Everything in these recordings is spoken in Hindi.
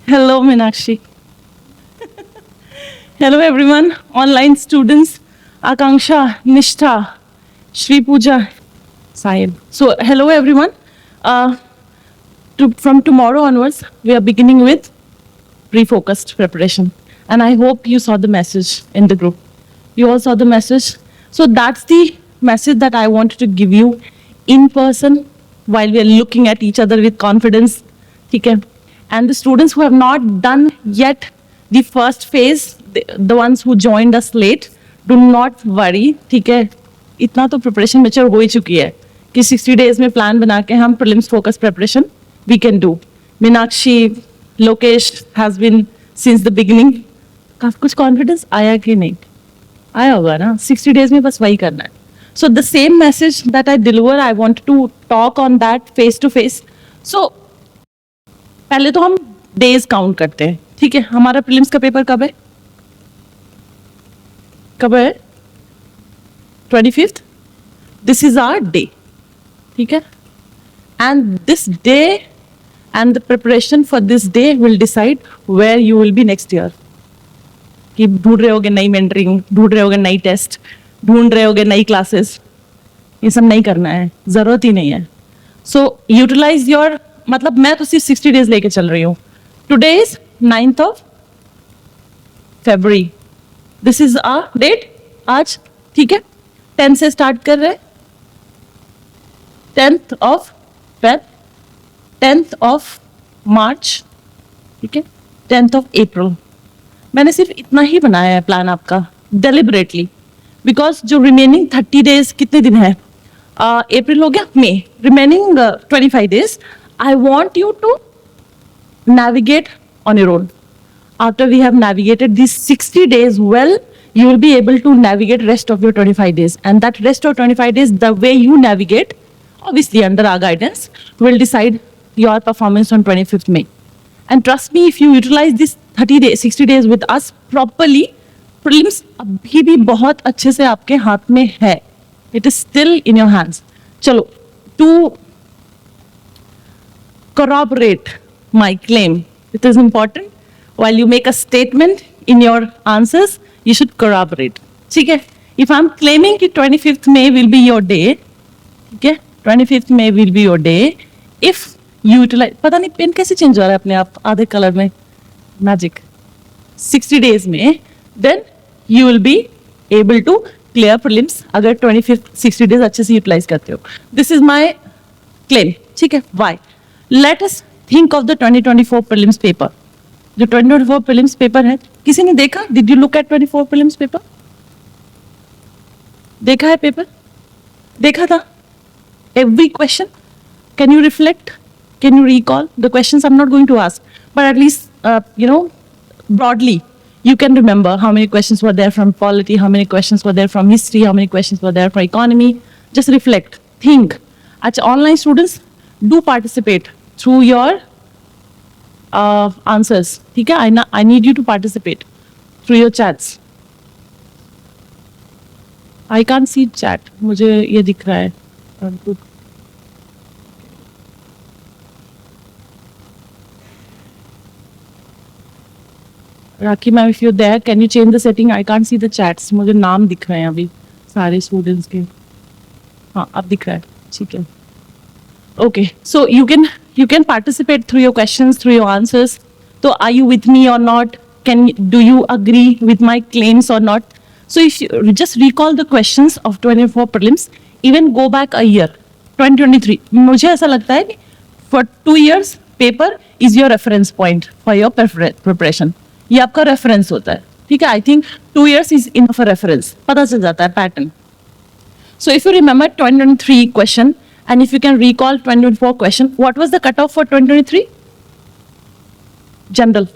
Hello, Meenakshi. Hello, everyone. Online students, Akanksha, Nishtha, Shri Pooja, Sahib. So, hello, everyone. Uh, from tomorrow onwards, we are beginning with pre-focused preparation. And I hope you saw the message in the group. You all saw the message. So that's the message that I wanted to give you in person while we are looking at each other with confidence. Okay? And the students who have not done yet the first phase, the ones who joined us late, do not worry. ठीक है? इतना तो प्रिपरेशन मेच्योर हो ही चुकी है कि 60 डेज में प्लान बना के हम prelims focus preparation we can do. Meenakshi, Lokesh has been since the beginning. काफी कुछ कॉन्फिडेंस आया कि नहीं आया होगा ना. 60 डेज में बस वही करना है. So the same message that I deliver, I want to talk on that face to face. सो पहले तो हम डेज काउंट करते हैं. ठीक है, हमारा प्रीलिम्स का पेपर कब है? कब है? 25th. This is our day. ठीक है, and this day and the preparation for this day will decide where you will be next year. कि ढूंढ रहे होगे नई मेंटरिंग, ढूंढ रहे होगे नई टेस्ट, ढूंढ रहे होगे नई क्लासेस. ये सब नहीं करना है, जरूरत ही नहीं है. सो यूटिलाइज योर, मतलब मैं तो सिर्फ 60 डेज लेके चल रही हूँ. Today is 9th of February. This is a date आज. ठीक है, 10 से स्टार्ट कर रहे, 10th of Feb, 10th of March, ठीक है, 10th of April. मैंने सिर्फ इतना ही बनाया है प्लान आपका डेलिबरेटली, बिकॉज जो रिमेनिंग 30 डेज कितने दिन है? अप्रैल हो गया, मई, remaining 25 days. I want you to navigate on your own. After we have navigated these 60 days well, you will be able to navigate rest of your 25 days. And that rest of 25 days, the way you navigate, obviously under our guidance, will decide your performance on 25th May. And trust me, if you utilize this 30 days, 60 days with us properly, prelims अभी भी बहुत अच्छे से आपके हाथ में है. It is still in your hands. चलो, to corroborate my claim, it is important. While you make a statement in your answers, you should corroborate. ठीक है? If I'm claiming कि 25th May will be your day, ठीक है? 25th May will be your day. If you utilize, पता नहीं पेन कैसे चेंज हो रहा है अपने आप आधे कलर में, मैजिक. 60 days में, then you will be able to clear prelims अगर 25th 60 days अच्छे से utilize करते हो. This is my claim. ठीक है? Why? Let us think of the 2024 prelims paper. जो 2024 prelims paper है, किसी ने देखा? Did you look at 24 prelims paper? देखा है पेपर? देखा था? Every question? Can you reflect? Can you recall the questions? I'm not going to ask, but at least broadly you can remember how many questions were there from polity, how many questions were there from history, how many questions were there from economy. Just reflect, think. Achha, online students, do participate through your answers. ठीक है? I need you to participate through your chats. I can't see chat. मुझे ये दिख रहा है. राखी ma'am, if you're there, can you change the setting? I can't see the chats. मुझे नाम दिख रहे हैं अभी सारे स्टूडेंट्स के. हाँ, अब दिख रहा है. ठीक है. Okay, so you can participate through your questions, through your answers. So are you with me or not? Do you agree with my claims or not? So if you just recall the questions of 24 prelims, even go back a year, 2023. मुझे ऐसा लगता है कि for 2 years paper is your reference point for your preparation. ये आपका reference होता है. ठीक है? I think 2 years is enough a reference. पता चल जाता है pattern. So if you remember 2023 question, and if you can recall 2024 question, what was the cutoff for 2023? General.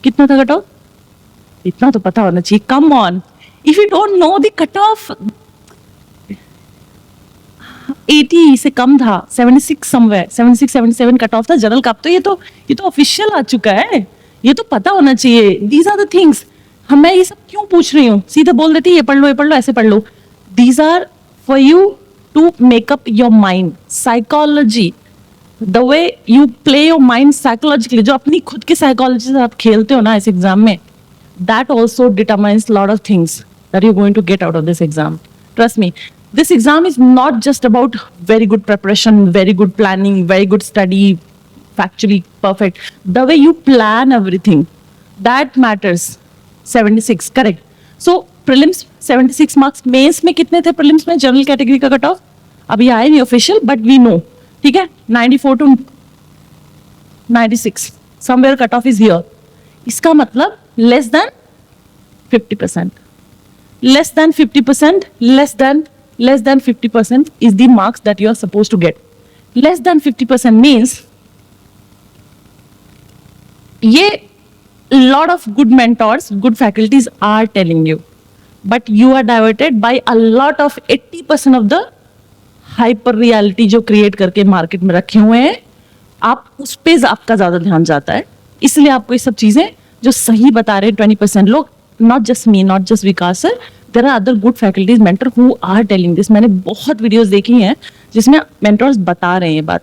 कितना था cutoff? इतना तो पता होना चाहिए. Come on. If you don't know the cutoff, 80 से कम था, 76 somewhere, 76, 77 cutoff था जनरल का. तो ये तो ऑफिशियल आ चुका है. ये तो पता होना चाहिए. These are the things. मैं ये सब क्यों पूछ रही हूँ? सीधा बोल देती ये पढ़ लो, ऐसे पढ़ लो. These are for you to make up your mind. Psychology. The way you play your mind psychologically, जो अपनी खुद की साइकोलॉजी से आप खेलते हो ना इस एग्जाम में, that also determines a lot of things that you're going to get out of this exam. Trust me, this exam is not just about very good preparation, very good planning, very good study, factually perfect. The way you plan everything, that matters. 76, correct. So prelims 76 marks. Mains में कितने थे prelims में general category का cutoff? अभी आए नहीं official, but we know. ठीक है, 94 to 96. Somewhere cutoff is here. इसका मतलब less than 50%. Less than 50%, less than 50% is the marks that you are supposed to get. Less than 50% means ये lot of good mentors, good faculties are telling you, but you are diverted by a lot of 80% of the hyper reality जो create करके market में रखे हुए हैं. आप उस पे आपका ज्यादा ध्यान जाता है, इसलिए आपको ये सब चीजें जो सही बता रहे हैं 20% लोग, not just me, not just Vikas sir, there are other good faculties mentor who are telling this. मैंने बहुत वीडियोस देखी हैं जिसमें मेंटर्स बता रहे हैं ये बात,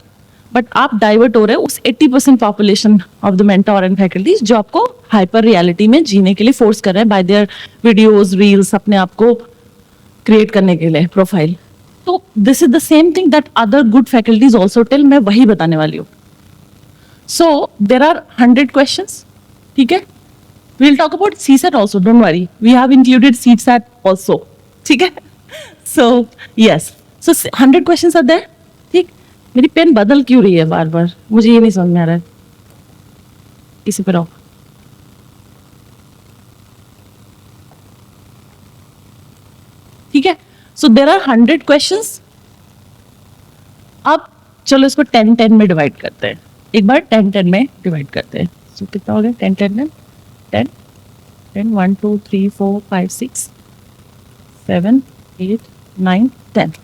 बट आप डाइवर्ट हो रहे हो उस 80% population of the mentor and faculties जो आपको हाइपर रियलिटी में जीने के लिए फोर्स कर रहे हैं बाय देयर वीडियोज रील्स, अपने आप को क्रिएट करने के लिए प्रोफाइल. तो this is the same thing that other good faculties also tell. मैं वही बताने वाली हूँ. So there are 100 questions. ठीक है? We'll talk about CSAT also. Don't worry. We have included CSAT also. ठीक है? So yes. So 100 questions are there. ठीक? मेरी पेन बदल क्यों रही है बार बार? मुझे ये नहीं समझ में आ रहा है. इसी पर आओ. ठीक है? So there are 100 questions. अब चलो इसको 10-10 में डिवाइड करते हैं. एक बार 10-10 में डिवाइड करते हैं. सो कितना हो गया 10-10 में 10 10 1 2 3 4 5 6 7 8 9 10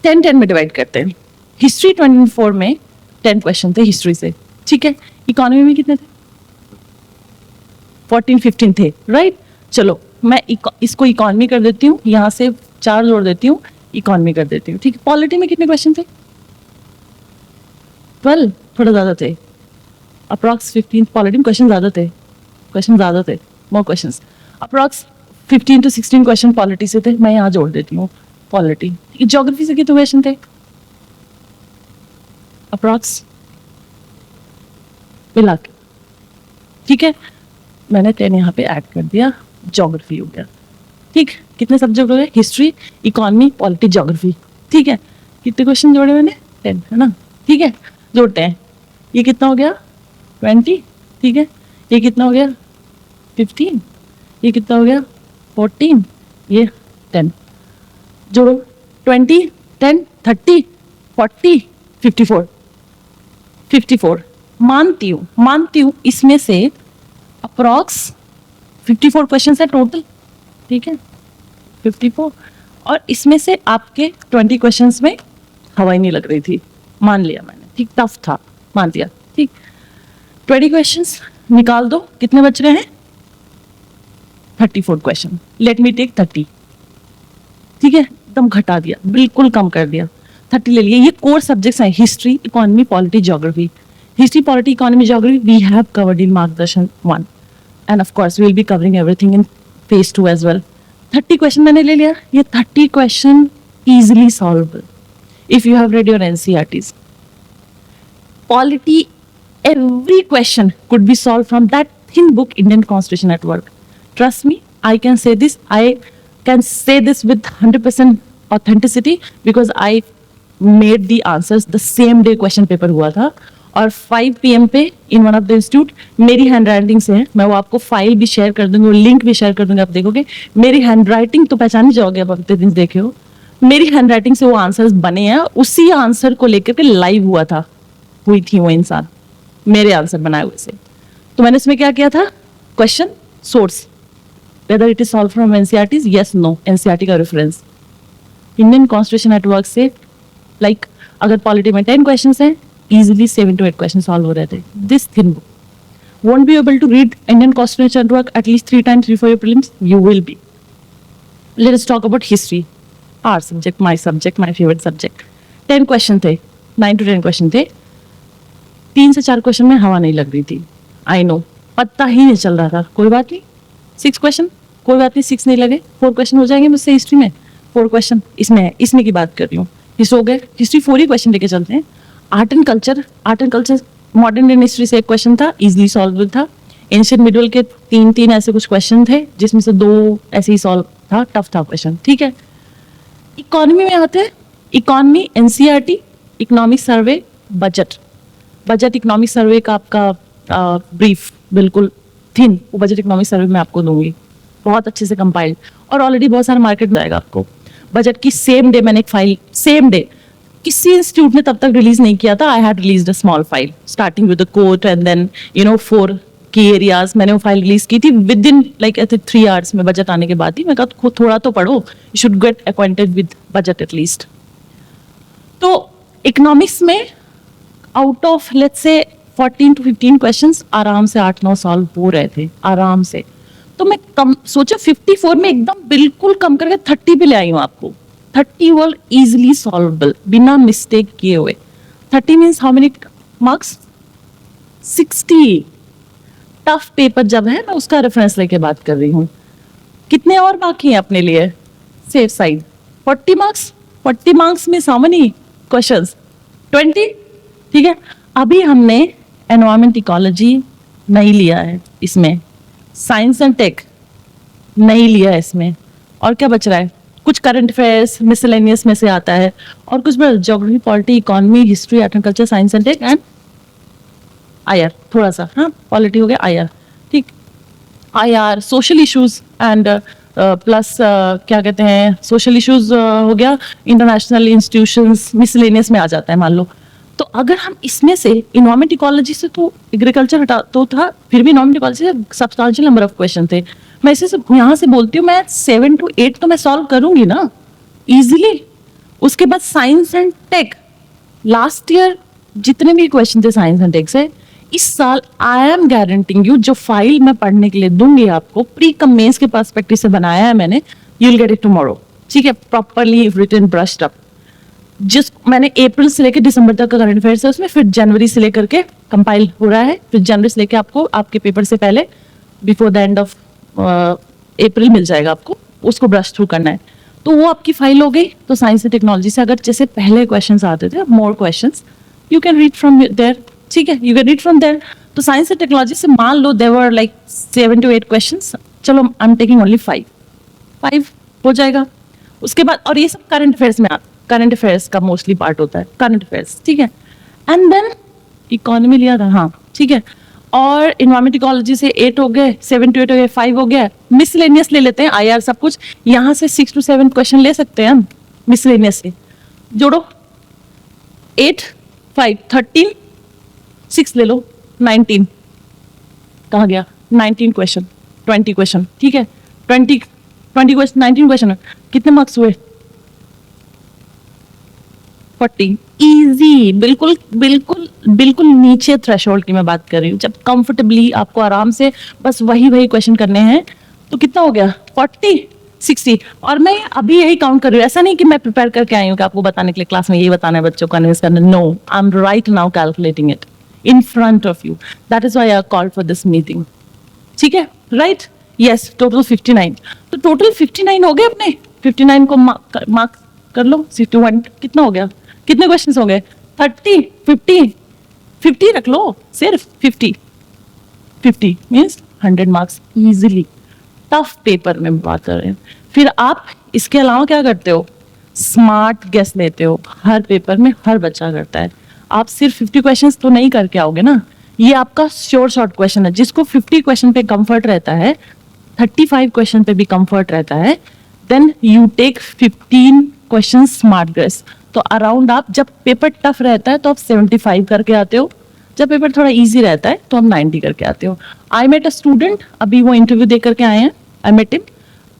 10-10 में डिवाइड करते हैं. हिस्ट्री 24 में 10 क्वेश्चन थे हिस्ट्री से. ठीक है. इकोनॉमी में कितने थे? 14-15 थे. राइट. चलो मैं इसको इकोनॉमी कर देती हूँ, यहाँ से 4 जोड़ देती हूँ, इकोनॉमी कर देती हूँ. ठीक है. पॉलिटी में कितने क्वेश्चन थे? 12. थोड़ा ज़्यादा थे. अप्रॉक्स 15. पॉलिटी में क्वेश्चन ज़्यादा थे. More questions. Approx 15 to 16 question polity से थे. मैं यहाँ जोड़ देती हूँ पॉलिटी. ज्योग्राफी से कितने क्वेश्चन थे? अप्रॉक्स मिला के. ठीक है. मैंने 10 यहाँ पे ऐड कर दिया. ज्योग्राफी हो गया. ठीक. कितने सब्जेक्ट हो गए? History, economy, polity, geography. ठीक है. कितने क्वेश्चन जोड़े मैंने? 10 है ना. ठीक है. जोड़ते हैं. ये कितना हो गया? 20. ठीक है. ये कितना हो गया? 15. ये कितना हो गया? 14. ये 10. जोड़ो. 20 10 30 40 54. 54 मानती हूँ इसमें से अप्रॉक्स 54 क्वेश्चन है टोटल. ठीक है. 54 और इसमें से आपके 20 क्वेश्चंस में हवा ही नहीं लग रही थी. मान लिया मैंने. ठीक. टफ था, मान लिया. ठीक. 20 क्वेश्चंस निकाल दो. कितने बच रहे हैं? 34 क्वेश्चन. Let me take 30. ठीक है. एकदम घटा दिया, बिल्कुल कम कर दिया. 30 ले लिए. ये कोर सब्जेक्ट्स हैं. History, economy, polity, geography. History, polity, economy, geography we have covered in Margdarshan 1 and of course we will be covering everything in phase 2 as well. 30 question मैंने ले लिया. ये 30 question easily solvable if you have read your NCERTs. Polity, every question could be solved from that thin book, Indian Constitution at Work. Trust me, I can say this. I can say this with 100% authenticity because I made the answers the same day question paper हुआ था और 5 PM पे in one of the institute मेरी हैंडराइटिंग से है. मैं वो आपको फाइल भी शेयर कर दूंगी और लिंक भी शेयर कर दूंगी. आप देखोगे मेरी हैंडराइटिंग तो पहचान ही जाओगे. आप अपने दिन देखे हो मेरी हैंडराइटिंग से वो आंसर्स बने हैं. उसी आंसर को लेकर के लाइव हुई थी वो इंसान मेरे आंसर बनाए हुए से. तो मैंने इसमें क्या किया था? Question source, whether it is solve from NCERTs, yes no, NCERT का reference, Indian constitution at work से. लाइक अगर पॉलिटी में 10 क्वेश्चंस हैं, easily 7 to 8 क्वेश्चन सॉल्व हो रहे थे. This thin book won't be able to read Indian Constitution at Work at least 3 times before your prelims. You will be. Let us talk about history. Our subject, my favorite subject. 10 question थे, 9 to 10 क्वेश्चन थे. 3 से 4 क्वेश्चन में हवा नहीं लग रही थी, आई नो, पता ही नहीं चल रहा था। कोई बात नहीं, 6 क्वेश्चन, कोई बात नहीं, 6 नहीं लगे, 4 क्वेश्चन हो जाएंगे मुझसे हिस्ट्री में, 4 क्वेश्चन इसमें है, इसमें की बात कर रही हूँ। हिस्ट्री हो गए, हिस्ट्री 4 ही क्वेश्चन लेके चलते हैं। Art and culture modern Indian history से एक क्वेश्चन था, इजिली सॉल्व था। एंशिएंट मिडल के 3 ऐसे कुछ क्वेश्चन थे, जिसमें से 2 ऐसे ही सॉल्व था, टफ था क्वेश्चन, ठीक है। इकोनॉमी में आते हैं, economy, NCERT, economic survey, budget economic survey का आपका ब्रीफ बिल्कुल थिन, वो बजट इकोनॉमिक सर्वे मैं आपको दूंगी, बहुत अच्छे से कंपाइल्ड, और ऑलरेडी बहुत सारा मार्केट में आएगा आपको। बजट की सेम डे मैंने एक फाइल, सेम डे, किसी इंस्टीट्यूट ने तब तक रिलीज नहीं किया था, I had released a small file starting with the quote and then 4 की एरियाज, मैंने वो फाइल रिलीज की थी विद इन लाइक 3 आवर्स में, बजट आने के बाद ही। मैं कहा खुद थोड़ा तो पढ़ो, you should get acquainted with budget at least. तो इकोनॉमिक्स में out of let's say 14 to 15 questions आराम से 8-9 सॉल्व हो रहे थे आराम से। तो मैं कम सोचा 54 में एकदम बिल्कुल कम करके 30 पे ले आई हूँ आपको। 30 वर इजिली सॉल्वेबल, बिना मिस्टेक किए हुए। 30 means how many marks? 60। Tough paper जब है मैं उसका रेफरेंस लेके बात कर रही हूँ। कितने और बाकी हैं अपने लिए सेफ साइड? 40 मार्क्स। 40 मार्क्स में हाउ मेनी क्वेश्चंस? 20। ठीक है, अभी हमने एनवायरमेंट इकोलॉजी नहीं लिया है इसमें, साइंस एंड टेक नहीं लिया है इसमें, और क्या बच रहा है? कुछ करंट अफेयर्स मिसलेनियस में से आता है, और कुछ geography, polity, economy, history, art and culture, science and tech and IR थोड़ा सा, हाँ पॉलिटी हो गया, आईआर, ठीक, IR, social issues and plus क्या कहते हैं, सोशल इश्यूज हो गया, इंटरनेशनल इंस्टीट्यूशंस मिसलेनियस में आ जाता है मान लो। तो अगर हम इसमें से इन्वायरमेंट इकोलॉजी से तो एग्रीकल्चर हटा तो था, फिर भी इन्वायरमेंट इकोलॉजी से सब्सटेंशियल नंबर ऑफ क्वेश्चन थे। मैं इसे यहाँ से बोलती हूँ, मैं 7 to 8 तो मैं सॉल्व करूंगी ना इजीली। उसके बाद science and tech, last year जितने भी क्वेश्चन थे साइंस एंड टेक से, इस साल आई एम गारंटिंग यू, जो फाइल मैं पढ़ने के लिए दूंगी आपको, प्री कम मेंस के पर्सपेक्टिव से बनाया है मैंने, you will get it tomorrow, ठीक है, प्रॉपरली रिटन, ब्रश्ड अप। जिस मैंने अप्रैल से लेकर दिसंबर तक का करंट अफेयर्स है उसमें, फिर जनवरी से लेकर के कंपाइल हो रहा है, फिर जनवरी से लेकर आपको आपके पेपर से पहले before the end of April मिल जाएगा आपको, उसको ब्रश थ्रू करना है। तो वो आपकी फाइल हो गई। तो साइंस एंड टेक्नोलॉजी से अगर जैसे पहले क्वेश्चंस आते थे, more questions you can read from there, ठीक है, you can read from there. तो साइंस एंड टेक्नोलॉजी से मान लो there were like 7 to 8 questions, चलो आई एम टेकिंग ओनली 5 हो जाएगा। उसके बाद, और ये सब करंट अफेयर्स में करंट अफेयर्स का मोस्टली पार्ट होता है, करंट अफेयर्स, ठीक है। एंड देन इकोनॉमी लिया था, हाँ ठीक है, और इन्वायरमेंट इकोलॉजी से 8 हो गए, 7 to 8 हो गए, 5 हो गया। मिसलेनियस ले लेते हैं, आईआर सब कुछ, यहाँ से 6 to 7 क्वेश्चन ले सकते हैं हम मिसलेनियस से। जोड़ो 8, 5, 13, 6 ले लो, 19 कहाँ गया? 19 क्वेश्चन, 20 क्वेश्चन, ठीक है, 20 क्वेश्चन, 19 क्वेश्चन, कितने मार्क्स हुए? 40। इजी, बिल्कुल बिल्कुल बिल्कुल नीचे थ्रेशोल्ड की मैं बात कर रही हूँ। जब कंफर्टेबली आपको आराम से बस वही क्वेश्चन करने हैं, तो कितना हो गया? 40, 60। और मैं अभी यही काउंट कर रही हूँ, ऐसा नहीं कि मैं प्रिपेयर करके आई हूँ कि आपको बताने के लिए क्लास में यही बताना है, बच्चों को कन्विंस करना। No, I am right now calculating it in front of you, that is why I called for this meeting, ठीक है, राइट, यस। टोटल 59, तो टोटल 59 हो गए अपने। 59 को मार्क कर लो, 61 कितना हो गया? कितने क्वेश्चंस हो गए? 30, 50 रख लो, सिर्फ 50 means 100 marks easily. Tough paper में बात कर रहे हैं। फिर आप इसके अलावा क्या करते हो? स्मार्ट गेस लेते हो, हर पेपर में हर बच्चा करता है। आप सिर्फ 50 क्वेश्चंस तो नहीं करके आओगे ना, ये आपका शॉर्ट क्वेश्चन है। जिसको 50 क्वेश्चन पे कंफर्ट रहता है, 35 क्वेश्चन पे भी कंफर्ट रहता है, then you take 15 question smart guess. तो अराउंड, आप जब पेपर टफ रहता है तो आप 75 करके आते हो, जब पेपर थोड़ा इजी रहता है तो आप 90 करके आते हो। आई मेट अ स्टूडेंट, अभी वो इंटरव्यू दे करके आए हैं, आई मेट हिम,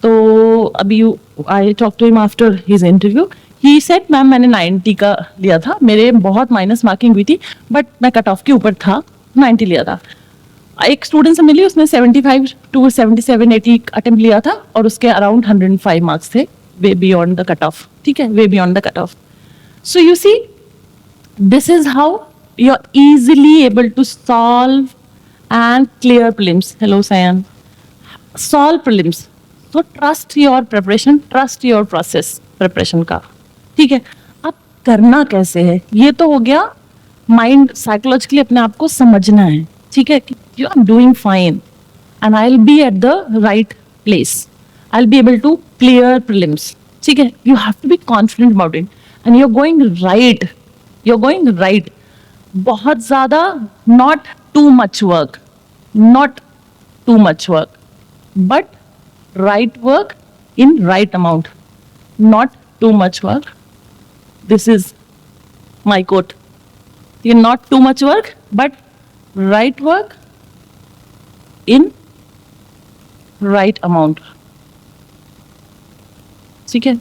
तो अभी I talk to him after his interview. He said ma'am मैंने 90 का लिया था, मेरे बहुत माइनस मार्किंग हुई थी, बट मैं कट ऑफ के ऊपर था, 90 लिया था। एक स्टूडेंट से मिली, उसने 75 to 77, 80 अटेम्प्ट लिया था, और उसके अराउंड 105 मार्क्स थे, way beyond the cut off, ठीक है, way beyond the cut off. So you see, this is how you're easily able to solve and clear prelims. Hello, Sayan. Solve prelims. So trust your preparation, trust your process preparation का. ठीक है. अब करना कैसे है? ये तो हो गया माइंड साइकोलॉजिकली अपने आप को समझना है. ठीक है. You are doing fine and I'll be at the right place. I'll be able to clear prelims. ठीक है. You have to be confident about it. And you're going right. You're going right. बहुत ज़्यादा not too much work. Not too much work. But right work in right amount. Not too much work. This is my quote. Not too much work, but right work in right amount. ठीक है.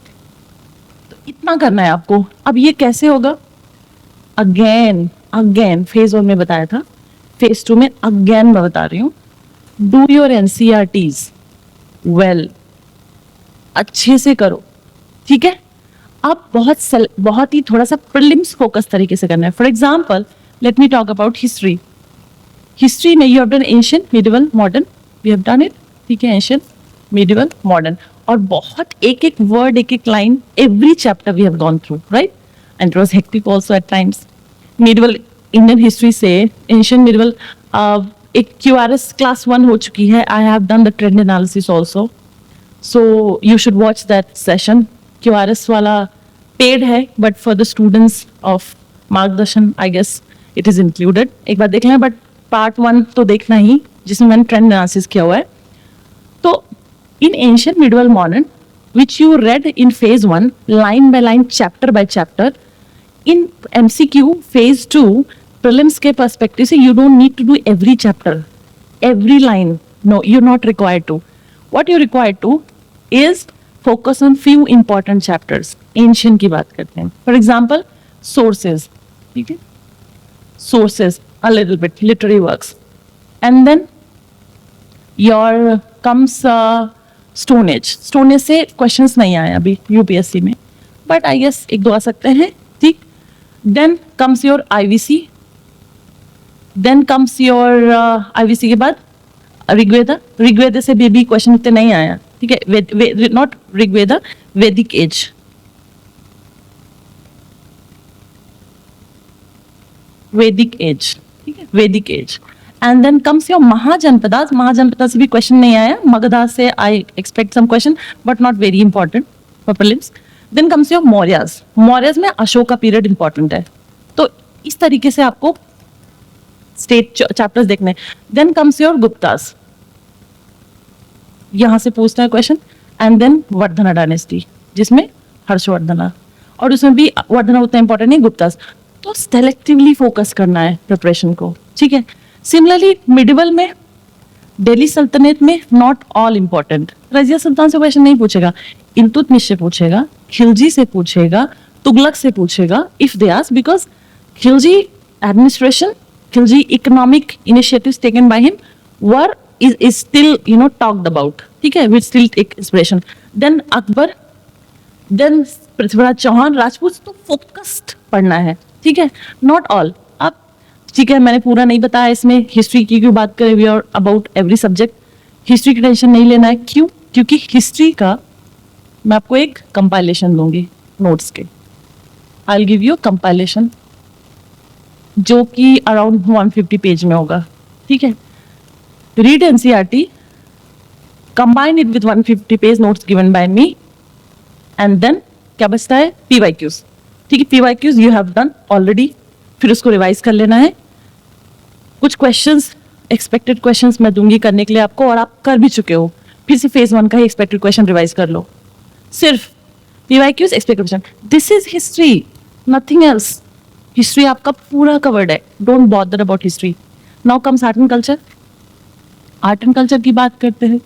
तो इतना करना है आपको. अब ये कैसे होगा? अगेन फेज 1 में बताया था, फेज 2 में अगेन मैं बता रही हूँ. Do your NCERTs well. अच्छे से करो. ठीक है. अब बहुत ही थोड़ा सा प्रीलिम्स फोकस तरीके से करना है. For example, let me talk about history. History में you have done ancient, medieval, modern. We have done it. ठीक है. Ancient, medieval, modern. और बहुत एक एक वर्ड, एक एक line, every chapter we have gone through, right? And it was hectic also at times. Medieval Indian history से एंशिएंट मिडिवल एक QRS क्लास 1 हो चुकी है. I have done the trend analysis also, so you should watch that session. QRS वाला पेड है, but for the students of Margdarshan I guess it is included. एक बार देख लें, बट पार्ट 1 तो देखना ही, जिसमें मैंने ट्रेंड एनालिसिस किया हुआ है. तो in ancient, medieval, modern, which you read in phase 1, line by line, chapter by chapter, in MCQ phase 2, prelims के perspective से, you don't need to do every chapter, every line. No, you're not required to. What you're required to is focus on few important chapters. Ancient की बात करते हैं. For example, sources. ठीक है? Sources, a little bit, literary works. And then your comes Stone Age. Stone Age से क्वेश्चंस नहीं आए अभी UPSC में, बट आई गेस एक दो आ सकते हैं. ठीक. Then comes your IVC. Then comes your IVC के बाद ऋग्वेदा. ऋग्वेदा से भी क्वेश्चन इतने नहीं आया. ठीक है. नॉट ऋग्वेदा, वैदिक एज. वैदिक एज. ठीक है. वैदिक as. And then comes your Mahajanpadas. Mahajanpadas से भी क्वेश्चन नहीं आया. Magadha से I expect some question, but not very important for prelims. Then comes your Mauryas. Mauryas में अशोक का पीरियड इंपॉर्टेंट है. तो इस तरीके से आपको स्टेट चैप्टर्स देखने. Then comes your Guptas. यहाँ से पूछता है question. And then Vardhana dynasty, जिसमें हर्षवर्धना, और उसमें भी वर्धना उतना इंपॉर्टेंट नहीं, गुप्तास. तो सेलेक्टिवली फोकस करना है प्रिपरेशन को. ठीक है. सिमिलरली मिडिवल में, दिल्ली सल्तनत में not all important. Razia Sultan से क्वेश्चन नहीं पूछेगा, इल्तुतमिश से पूछेगा, खिलजी से पूछेगा, तुगलक से पूछेगा if they ask, because Khilji administration, Khilji economic initiatives taken by him were is still talked about. ठीक है. We still take inspiration. Then Akbar, then Prithviraj Chauhan, Rajput. तो फोकस्ड पढ़ना है. ठीक है. Not all. अब ठीक है, मैंने पूरा नहीं बताया इसमें. हिस्ट्री की क्यों बात करें? We are about every subject. History की टेंशन नहीं लेना है. क्यों? क्योंकि हिस्ट्री का मैं आपको एक कंपाइलेशन दूंगी नोट्स के. आई विल गिव यू कंपाइलेशन जो कि अराउंड 150 पेज में होगा. ठीक है. Read NCERT, combine it with 150 page notes given by me, and then क्या बचता है? PYQs. ठीक है. PYQs you have done already. फिर उसको रिवाइज कर लेना है. कुछ क्वेश्चंस, एक्सपेक्टेड क्वेश्चंस मैं दूंगी करने के लिए आपको, और आप कर भी चुके हो. फिर से फेज 1 का ही एक्सपेक्टेड क्वेश्चन रिवाइज कर लो. सिर्फ PYQs, expected question. This is history, nothing else. History आपका पूरा कवर्ड है. Don't bother about history. Now comes art and culture. Art and culture की बात करते हैं.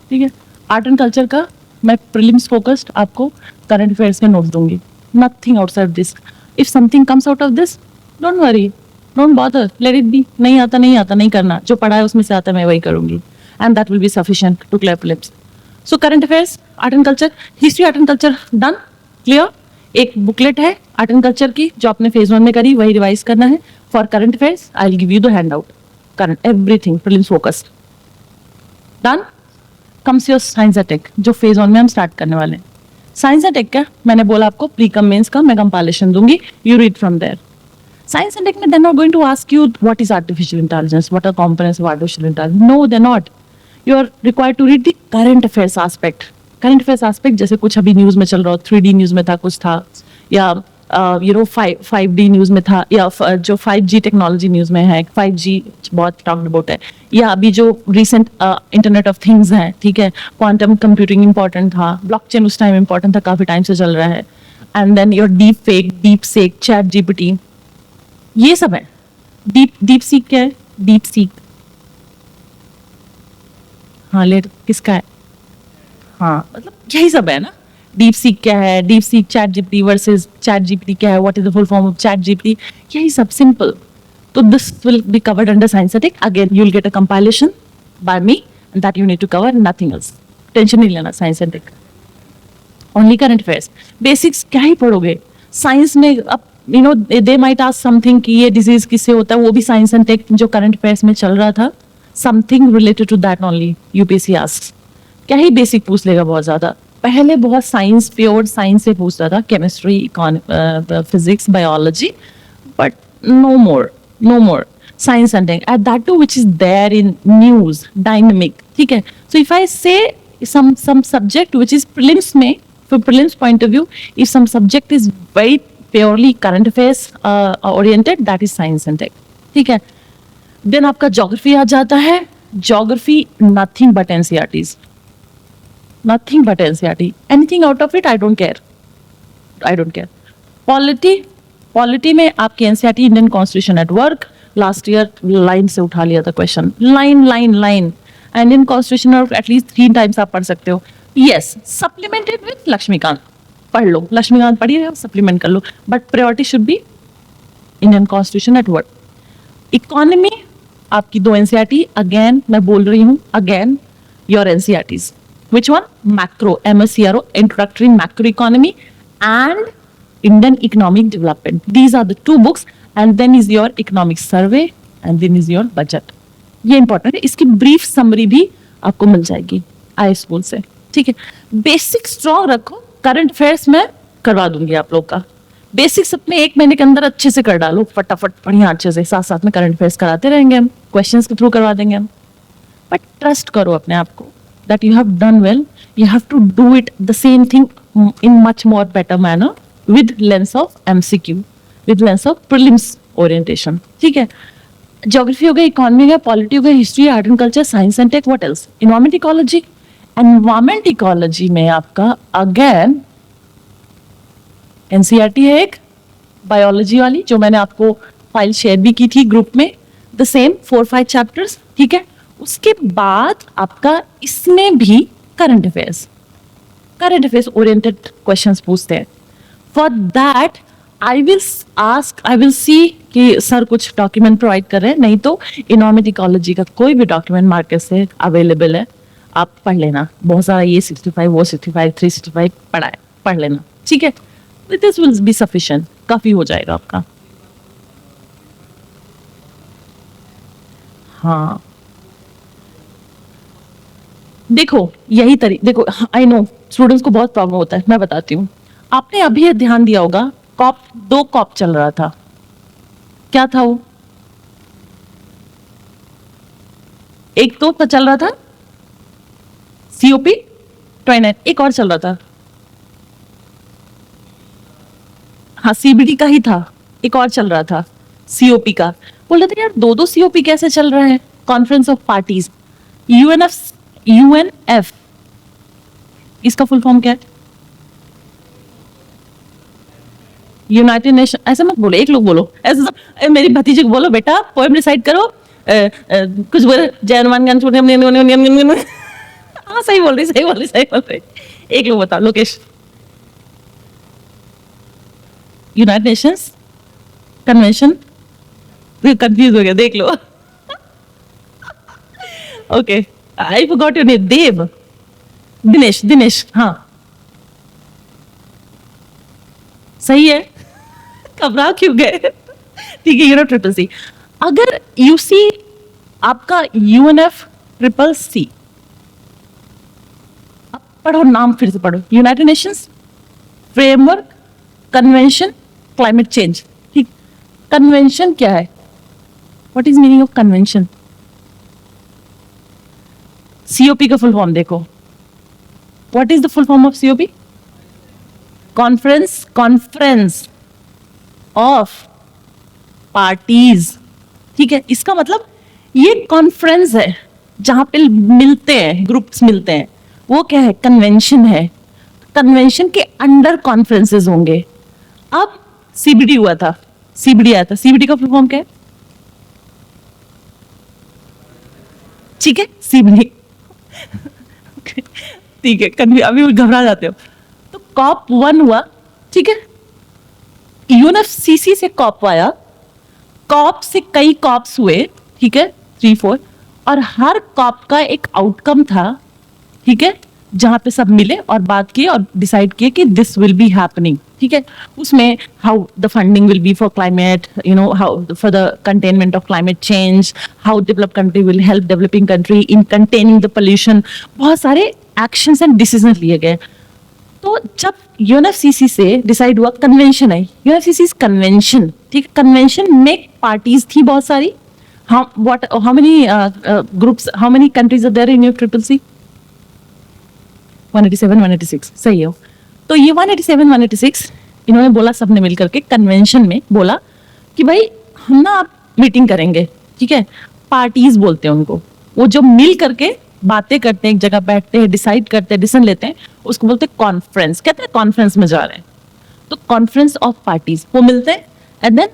ठीक है. आर्ट एंड कल्चर का मैं प्रीलिम्स फोकस्ड आपको करंट अफेयर्स के नोट्स दूंगी. Nothing outside this. If something comes out of this, don't worry, don't bother, let it be. नहीं आता नहीं करना. जो पढ़ा है उसमें से आता मैं वही करूंगी, and that will be sufficient to clear prelims. So current affairs, art and culture, history, art and culture done, clear. एक बुकलेट है आर्ट एंड कल्चर की जो आपने फेज 1 में करी, वही रिवाइज करना है. For current affairs, I'll give you the handout. Current, everything, prelims focused. Done? Comes your science and tech, जो phase 1 में हम start करने वाले हैं. Science and tech क्या? मैंने बोला आपको pre-com mains का मैं compilation दूंगी. You read from there. Science and tech में they're not going to ask you what is artificial intelligence, what are components of artificial intelligence. No, they're not. You are required to read the current affairs aspect. Current affairs aspect जैसे कुछ अभी न्यूज में चल रहा हो, 3D न्यूज में था कुछ था, या 5D न्यूज में था, या जो 5G टेक्नोलॉजी न्यूज में है, 5G बहुत टॉक्ड अबाउट है, या अभी जो रिसेंट इंटरनेट ऑफ थिंग्स है, ठीक है, क्वांटम कंप्यूटिंग इंपॉर्टेंट था, ब्लॉकचेन उस टाइम इंपॉर्टेंट था, काफी टाइम से चल रहा है. And then your deep seek, chat GPT, ये सब है. डीप सीक क्या है? डीप सीक, हाँ लेट किसका है? हाँ मतलब यही सब है ना. डीप सीक क्या है? Deep seek chat GPT versus chat GPT क्या है? What is the full form of chat GPT? यही सब सिंपल. तो this will be covered under science and tech. Again you will get a compilation by me and that you need to cover, nothing else. Tension नहीं लेना. Science and tech only current affairs. Basics क्या ही पढ़ोगे साइंस में. अब you know they might ask something कि ये डिजीज किससे होता है, वो भी साइंस एंड टेक जो करंट अफेयर्स में चल रहा था, something related to that only UPSC asks. क्या ही बेसिक पूछ लेगा बहुत ज्यादा. पहले बहुत साइंस, प्योर साइंस से पूछता था, chemistry, physics, biology, but no more science and tech, at that too which is there in news, dynamic. ठीक है. सो इफ आई से some subject which is prelims में, for prelims point of view, if some subject is very purely current affairs oriented, that is science and tech. ठीक है. Then आपका geography आ जाता है. Geography nothing but NCERTs, nothing but NCERT. Anything out of it I don't care. Polity में आपकी NCERT Indian Constitution at Work, last year line से उठा लिया था क्वेश्चन, लाइन. इंडियन कॉन्स्टिट्यूशन और एटलीस्ट 3 टाइम्स आप पढ़ सकते हो. Yes, supplemented with Laxmikanth. पढ़ लो, लक्ष्मीकांत पढ़िए, सप्लीमेंट कर लो, but priority should be Indian constitution at work. Economy आपकी 2 एनसीईआरटी. अगेन मैं बोल रही हूँ, again your NCERTs. Which one? Macro, MSCRO, introductory macro economy and Indian economic development. These are the 2 books and then is your economic survey and then is your budget. ये इंपॉर्टेंट है. इसकी ब्रीफ समरी भी आपको मिल जाएगी आई स्कूल से. ठीक है. बेसिक स्ट्रॉन्ग रखो. करंट अफेयर्स में करवा दूंगी आप लोग का. बेसिक्स अपने 1 महीने के अंदर अच्छे से कर डालो, फटाफट बढ़िया अच्छे से. साथ में करंट अफेयर्स कराते रहेंगे हम, क्वेश्चंस के थ्रू करवा देंगे हम. बट ट्रस्ट करो अपने आप को that you have done well. You have to do it the same thing in much more better manner with lens of MCQ, with lens of prelims orientation. ठीक है. ज्योग्राफी हो गया, इकोनॉमी हो गया, पॉलिटी हो गया, history, art and culture, science and tech. What else? Environment ecology. Environment ecology में आपका अगेन एनसीईआरटी है एक, बायोलॉजी वाली, जो मैंने आपको फाइल शेयर भी की थी ग्रुप में. The same 4-5 chapters. ठीक है. उसके बाद आपका इसमें भी करंट अफेयर्स ओरिएंटेड क्वेश्चंस पूछते हैं. For that I will see कि सर कुछ डॉक्यूमेंट प्रोवाइड कर रहे हैं, नहीं तो इकोनॉमिक इकोलॉजी का कोई भी डॉक्यूमेंट मार्केट से अवेलेबल है, आप पढ़ लेना. बहुत सारा ये 65, वो 65, 365 पढ़ लेना. ठीक है. दिस विल बी सफिशिएंट, काफी हो जाएगा आपका. हाँ देखो, यही देखो, आई नो स्टूडेंट्स को बहुत प्रॉब्लम होता है, मैं बताती हूँ. आपने अभी ध्यान दिया होगा, कॉप 2 कॉप चल रहा था. क्या था वो? एक तो चल रहा था COP 29, एक और चल रहा था, हाँ CBD का ही था, एक और चल रहा था COP का. बोल रहे थे यार 2 COP कैसे चल रहा है? Conference of parties, UNF. इसका फुल फॉर्म क्या है? United nation. ऐसे मत बोलो, एक लोग बोलो, ऐसे मेरी भतीजी को बोलो, बेटा पोएम रिसाइट करो, कुछ बोले जयमान गान छोड़. हाँ सही बोल रही. एक लोग बताओ. Lokesh. United Nations convention. Confuse हो गया, देख लो. Okay, I forgot your name. Dev, Dinesh. हाँ सही है. घबरा क्यों गए? ठीक है, यूनो ट्रिपल सी। अगर यूसी आपका यूएनएफ ट्रिपल सी, अब पढ़ो नाम फिर से पढ़ो, United Nations framework convention climate change. ठीक, कन्वेंशन क्या है? What is meaning of convention? COP का फुल फॉर्म देखो, what is the full form of COP? Conference, conference of parties. ठीक है, इसका मतलब ये कॉन्फ्रेंस है जहां पे मिलते हैं, ग्रुप्स मिलते हैं, वो क्या है? कन्वेंशन है। कन्वेंशन के अंडर कॉन्फ्रेंसेस होंगे। अब सीबीडी हुआ था, सीबीडी आया था, सीबीडी का फुल फॉर्म क्या है? ठीक है, सीबीडी। ठीक है, अभी घबरा जाते हो। तो कॉप 1 हुआ, ठीक है, यूएनएफसीसी से कॉप आया, कॉप से कई कॉप्स हुए, ठीक है, 3 4, और हर कॉप का एक आउटकम था, ठीक है, जहां पे सब मिले और बात किए और डिसाइड किए कि दिस विल बी हैपनिंग। ठीक है, उसमें how the funding will be for climate, you know, how for the containment of climate change, how developed country will help developing country in containing the pollution, बहुत सारे एक्शंस एंड डिसीजन लिए गए। तो जब यूएनएफसीसी से डिसाइड हुआ, कन्वेंशन है, यूएनएफसीसी कन्वेंशन, ठीक है, कन्वेंशन में पार्टीज थी बहुत सारी। How many groups, how many countries are there in your triple C? 187 186, सही हो। तो ये 187 186 इन्होंने बोला, सबने मिलकर के कन्वेंशन में बोला कि भाई हम ना आप मीटिंग करेंगे, ठीक है, पार्टीज बोलते हैं उनको, वो जो मिल करके बातें करते हैं, एक जगह बैठते हैं, डिसाइड करते हैं, डिसीजन लेते हैं, उसको बोलते हैं कॉन्फ्रेंस। कहते हैं कॉन्फ्रेंस में जा रहे हैं, तो कॉन्फ्रेंस ऑफ पार्टीज, वो मिलते हैं एंड देन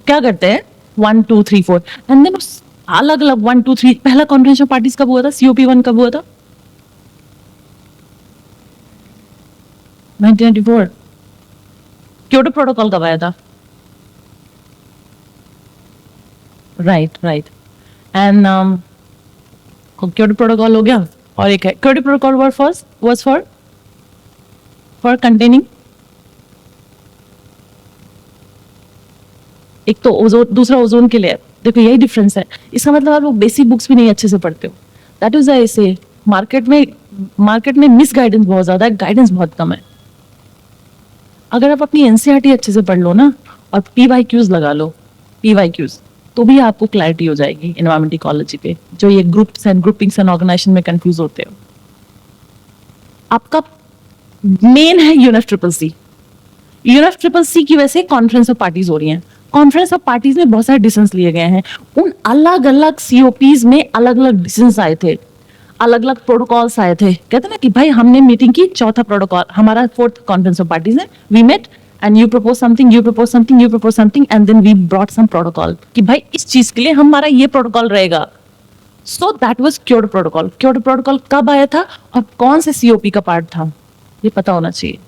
क्या करते हैं, 1 2 3 4, एंड देन अलग अलग 1 2 3। पहला कॉन्फ्रेंस ऑफ पार्टीज कब हुआ था? सीओपी 1 कब हुआ था? 1994। क्योटो प्रोटोकॉल कब आया था? Right right. And Kyoto protocol हो गया, और एक है Kyoto protocol was for containing, एक तो ओजोन, दूसरा ओजोन के लिए। देखो यही डिफरेंस है। इसका मतलब आप लोग बेसिक बुक्स भी नहीं अच्छे से पढ़ते हो। दैट इज ऐसे मार्केट में मिस गाइडेंस बहुत ज्यादा है, गाइडेंस बहुत कम है। अगर आप अपनी एनसीईआरटी अच्छे से पढ़ लो ना और पीवाईक्यूज लगा लो, पीवाईक्यूज, तो भी आपको क्लैरिटी हो जाएगी एनवायरमेंट इकोलॉजी पे, जो ये groups and groupings and organisation में कंफ्यूज होते हो। आपका मेन है UNF triple C. UNF triple C की वजह से कॉन्फ्रेंस ऑफ पार्टीज हो रही हैं। कॉन्फ्रेंस ऑफ पार्टीज में बहुत सारे डिसीजंस लिए गए हैं। उन अलग अलग सीओपीज में अलग अलग डिसीजंस आए थे, अलग अलग प्रोटोकॉल्स आए थे। कहते ना कि भाई हमने मीटिंग की, चौथा प्रोटोकॉल हमारा 4th कॉन्फ्रेंस ऑफ पार्टीज है, we met and you propose something, you propose something, you propose something, and then we brought some protocol कि भाई इस चीज के लिए हमारा ये प्रोटोकॉल रहेगा। So that was Kyoto protocol. Kyoto protocol कब आया था और कौन से सीओपी का पार्ट था, ये पता होना चाहिए।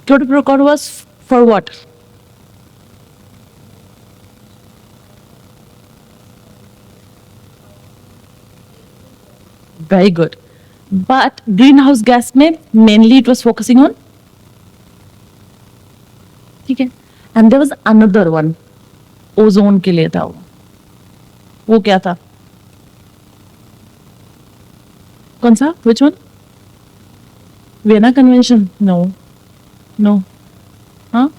Kyoto protocol was for what? Very good. But greenhouse gas में mainly it was focusing on, ठीक है, and there was another one, ozone के लिए था वो क्या था? कौन सा? Which one? Vienna convention? No. हाँ,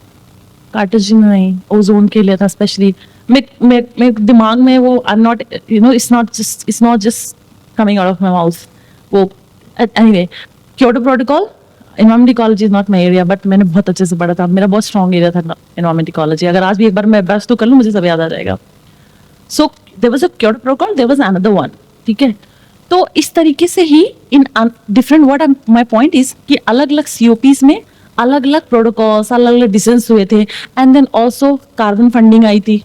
कार्टेजियन नहीं, ओजोन के लिए था स्पेशली। मेरे दिमाग में वो I'm not, you know, it's not just coming out of my mouth. वो anyway, Kyoto protocol, environment ecology is not my area, but मैंने बहुत अच्छे से पढ़ा था, मेरा बहुत स्ट्रॉन्ग एरिया था एनवायरमेंट इकोलॉजी। अगर आज भी एक बार मैं बस तो कर लूँ, मुझे सब याद आ जाएगा। So there was a Kyoto protocol, there was another one, ठीक है। तो इस तरीके से ही इन different, what my point is कि अलग अलग सीओपीज में अलग अलग प्रोटोकॉल्स, अलग अलग डिसीजंस हुए थे, and then also carbon funding आई थी,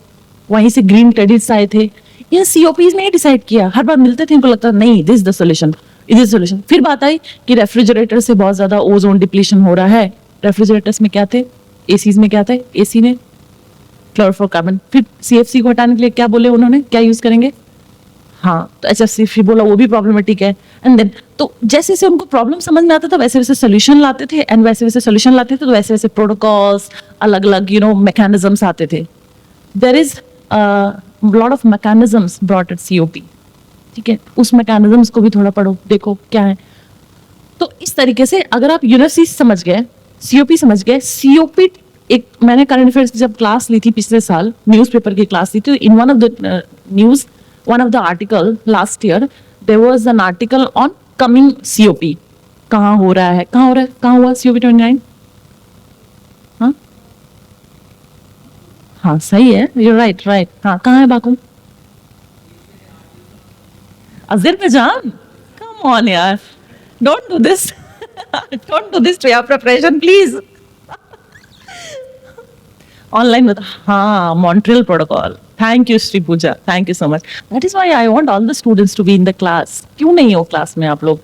वहीं से ग्रीन क्रेडिट्स आए थे। इन सीओपीज में डिसाइड किया, हर बार मिलते थे, इनको लगता नहीं this the solution, is the solution. फिर बात आई कि रेफ्रिजरेटर से बहुत ज्यादा ओजोन डिप्लीशन हो रहा है। रेफ्रिजरेटर्स में क्या थे, एसीज में क्या थे, एसी ने क्लोरोफ्लोरोकार्बन। फिर सीएफसी को हटाने के लिए क्या बोले उन्होंने, क्या यूज करेंगे? हाँ, तो एचएफसी बोला, वो भी प्रॉब्लमेटिक है। एंड देन तो जैसे जैसे उनको प्रॉब्लम समझ में आता था वैसे वैसे सोल्यूशन लाते थे, एंड वैसे वैसे सोल्यूशन लाते थे तो वैसे वैसे प्रोटोकॉल्स, अलग अलग मैकेनिज्म्स आते थे। There is lot of mechanisms brought at COP, ठीक है, उस मैकेनिज्म्स को भी थोड़ा पढ़ो, देखो क्या है। तो इस तरीके से अगर आप यूनिवर्सिटी समझ गए, COP समझ गए, COP एक मैंने करंट अफेयर्स की जब क्लास ली थी पिछले साल, न्यूज़पेपर की क्लास ली थी, in one of the news, one of the article last year there was an article on coming COP, कहाँ हो रहा है, कहाँ हुआ COP 29? हाँ हाँ सही है, यू राइट राइट, हाँ कहाँ है बाकू? अजरबैजान, कम ऑन यार, don't do this, don't do this to your preparation please. Online बता, हाँ Montreal protocol, thank you Shri Pooja, thank you so much, that is why I want all the students to be in the class. क्यों नहीं हो क्लास में आप लोग?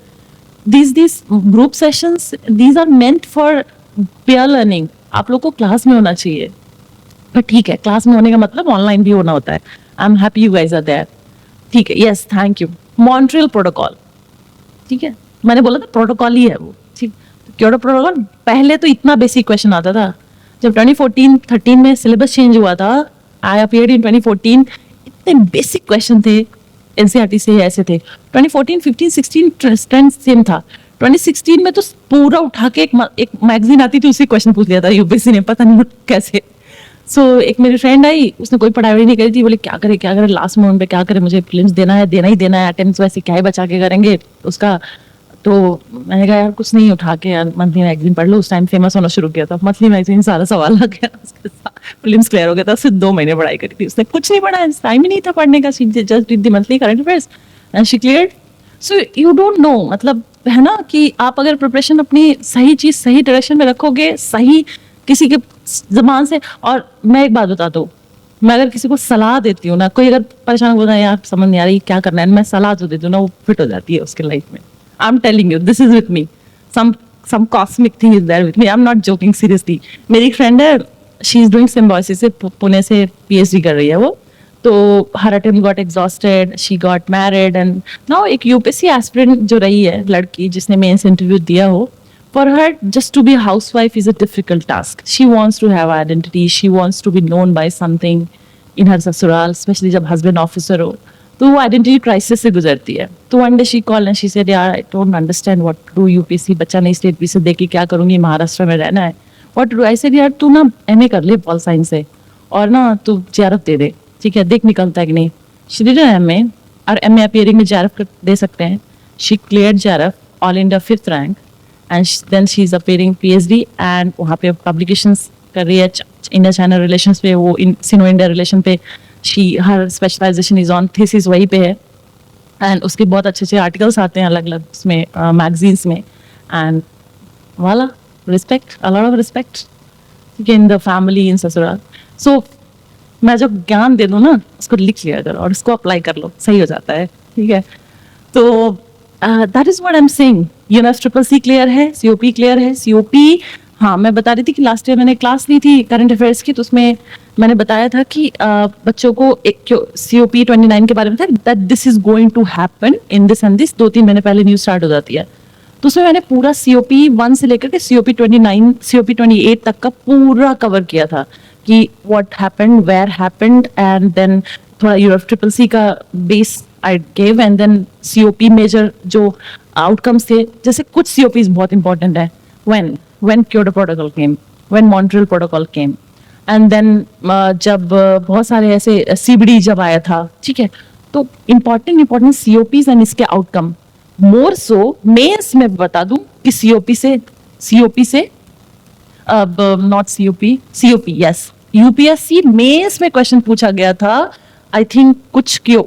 these group sessions, these are meant for peer learning, आप लोग को क्लास में होना चाहिए, पर ठीक है, क्लास में होने का मतलब ऑनलाइन भी होना होता है। I am happy you guys are there, ठीक है, yes thank you. Montreal protocol, ठीक है, मैंने बोला था प्रोटोकॉल ही है वो, ठीक। क्योटो प्रोटोकॉल, पहले तो इतना बेसिक क्वेश्चन आता था, जब 2014-13 में सिलेबस चेंज हुआ था, आई अपीयर्ड इन 2014, इतने बेसिक क्वेश्चन थे NCERT से ऐसे थे। 2014, 15, 16 ट्रेंड सेम था। 2016 में तो पूरा उठा के एक मैगजीन आती थी, उसी क्वेश्चन पूछ लिया था यूपीएससी ने, पता नहीं कैसे। सो एक मेरी फ्रेंड आई, उसने कोई पढ़ाई नहीं करी थी, बोले क्या करे लास्ट मोमेंट पे क्या करे, मुझे प्रीलिम्स देना ही देना है, अटेंडेंस वैसे क्या ही बचा के करेंगे उसका। तो मैंने कहा यार कुछ नहीं, उठा के यार मंथली मैगजीन पढ़ लो। उस टाइम फेमस होना शुरू किया था, मंथली मैगजीन सारा सवाल आ गया, उसके साथ प्रीलिम्स क्लियर हो गया था। सिर्फ 2 महीने पढ़ाई करी थी उसने, कुछ नहीं पढ़ा, टाइम ही नहीं था पढ़ने का, just did the monthly current affairs and she cleared. So you don't know, मतलब है ना कि आप अगर प्रिपरेशन अपनी सही चीज सही डायरेक्शन में रखोगे, सही किसी के जबान से। और मैं एक बात बताता हूँ, मैं अगर किसी को सलाह देती हूँ ना, कोई अगर परेशान होता है यार समझ नहीं आ रही क्या करना है, मैं सलाह जो देती हूँ ना, वो फिट हो जाती है उसके लाइफ में। I am telling you, this is with me, some cosmic thing is there with me, I'm not joking seriously। मेरी एक फ्रेंड है, शी इज डूइंग सिम्बायोसिस से, पुणे से PhD कर रही है वो। तो हर attempt got exhausted, she got married and now एक यूपीएससी एस्पिरेंट जो रही है लड़की, जिसने मेंस इंटरव्यू दिया हो, for her just to be a housewife is a difficult task। she wants to have identity, she wants to be known by something in her ससुराल, especially जब husband officer हो, तो वो आइडेंटिटी क्राइसिस से गुजरती है। तो one day she call and she said यार I don't understand what to do, UPSC बच्चा नहीं, स्टेट पी से दे के क्या करूंगी, महाराष्ट्र में रहना है, what to do. I said यार तू ना MA कर ले पॉल साइंस से, और ना तू JRF दे दे, ठीक है, देख निकलता है कि नहीं। शी डिड एन MA, और MA अपीयरिंग में JRF दे सकते हैं। She cleared JRF, all India 5th rank, and then she is appearing PhD, एंड वहाँ पे पब्लिकेशंस कर रही है इंडिया चाइना रिलेशंस पे, वो सिनो इंडिया रिलेशन पे। She her specialisation is on, thesis वही पे है, एंड उसके बहुत अच्छे अच्छे आर्टिकल्स आते हैं अलग अलग उसमें मैगजीन्स में, एंड वाला respect, a lot of respect, ठीक है, इन द फैमिली, इन ससुराल। सो मैं जो ज्ञान दे दूँ ना, उसको लिख लिया करो और उसको अप्लाई कर लो, सही हो जाता है, ठीक है। तो that is what I am saying. Universe CCC clear है, COP क्लियर है। COP, हाँ मैं बता रही थी कि लास्ट ईयर मैंने क्लास ली थी करंट अफेयर्स की, तो उसमें मैंने बताया था कि बच्चों को एक COP 29 के बारे में था, that this is going to happen in this and this, 2-3 महीने पहले न्यूज स्टार्ट हो जाती है। तो उसमें मैंने पूरा COP 1 से लेकर के COP 29, COP 28 तक का पूरा कवर किया था कि what happened, where happened, and then थोड़ा यूरोप CCC का base I gave, and then COP major जो आउटकम्स थे, जैसे कुछ COPs बहुत इंपॉर्टेंट है, when Kyoto Protocol came, when Montreal Protocol came, and then जब बहुत सारे ऐसे CBD जब आया था, ठीक है, तो इम्पोर्टेंट COPs एंड इसके आउटकम मोर सो मेंस में बता दूं कि COP से अब not COP yes, UPSC mains में क्वेश्चन पूछा गया था। आई थिंक